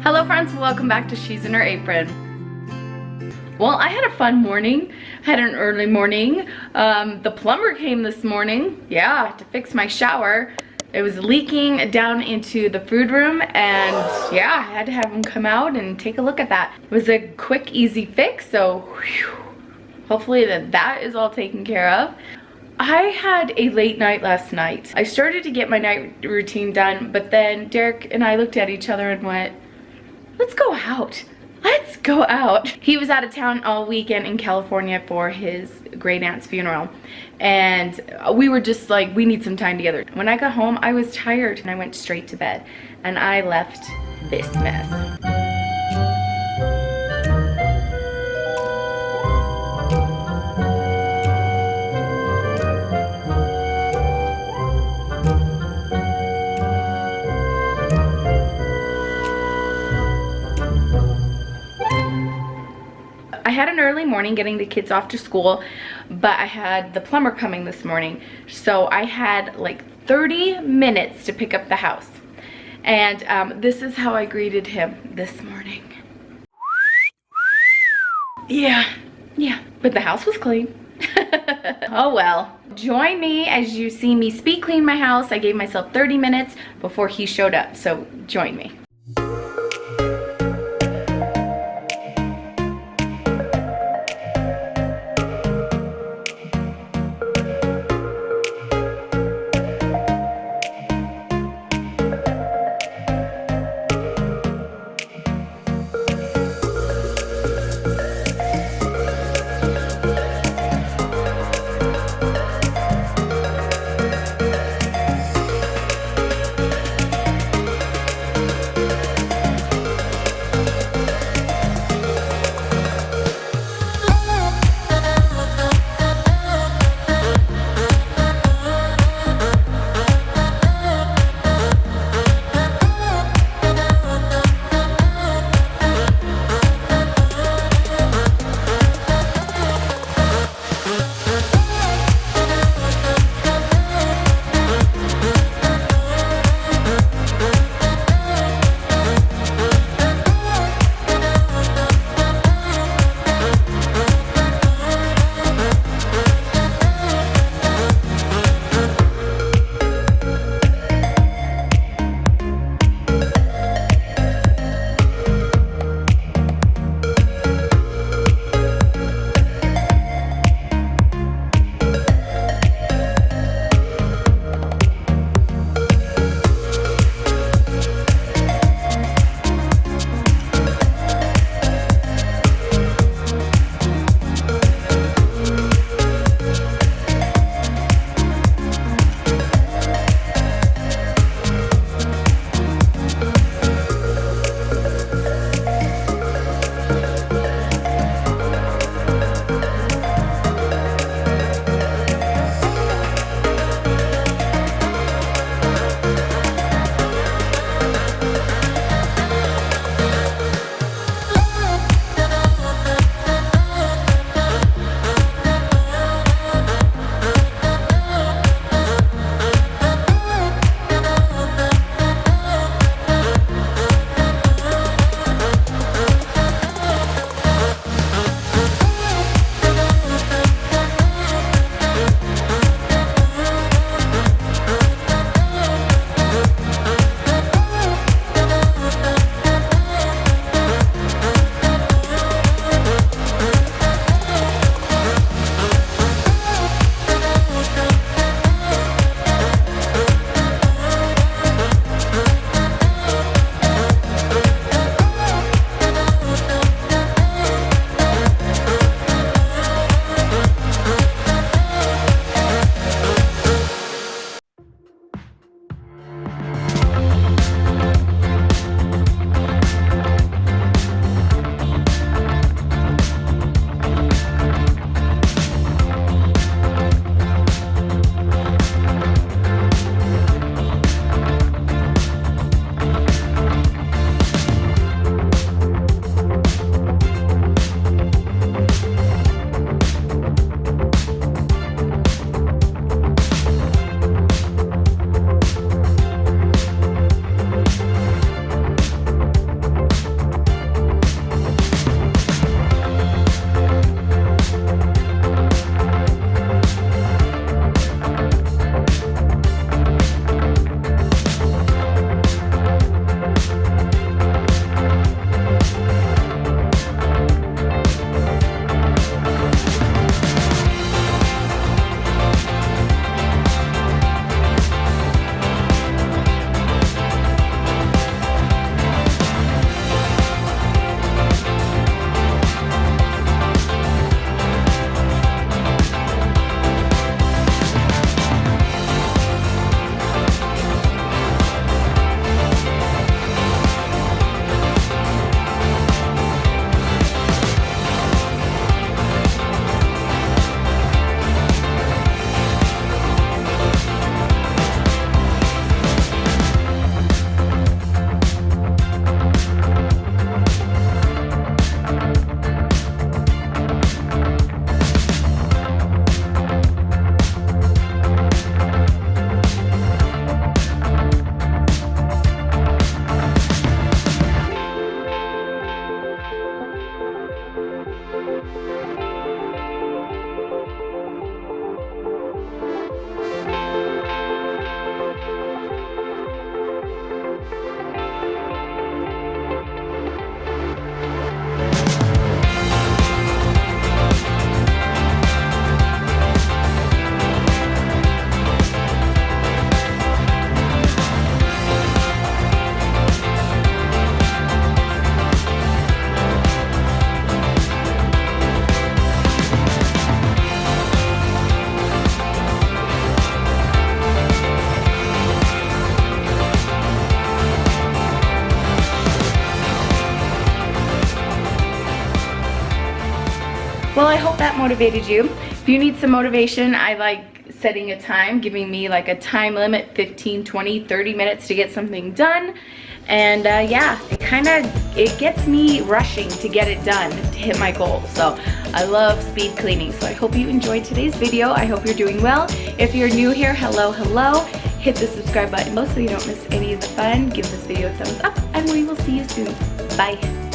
Hello friends, welcome back to She's in Her Apron. Well, I had a fun morning. I had an early morning. The plumber came this morning, to fix my shower. It was leaking down into the food room, and I had to have him come out and take a look at that. It was a quick, easy fix, so hopefully that is all taken care of. I had a late night last night. I started to get my night routine done, but then Derek and I looked at each other and went, let's go out. Let's go out. He was out of town all weekend in California for his great aunt's funeral. And we were just like, we need some time together. When I got home, I was tired and I went straight to bed. And I left this mess. I had an early morning getting the kids off to school, but I had the plumber coming this morning. So I had like 30 minutes to pick up the house. And this is how I greeted him this morning. Yeah, but the house was clean. Oh well. Join me as you see me speed clean my house. I gave myself 30 minutes before he showed up, so join me. Well, I hope that motivated you. If you need some motivation, I like setting a time, giving me like a time limit, 15, 20, 30 minutes to get something done. And yeah, it gets me rushing to get it done, to hit my goal. So I love speed cleaning. So I hope you enjoyed today's video. I hope you're doing well. If you're new here, hello, hello. Hit the subscribe button below so you don't miss any of the fun. Give this video a thumbs up, and we will see you soon. Bye.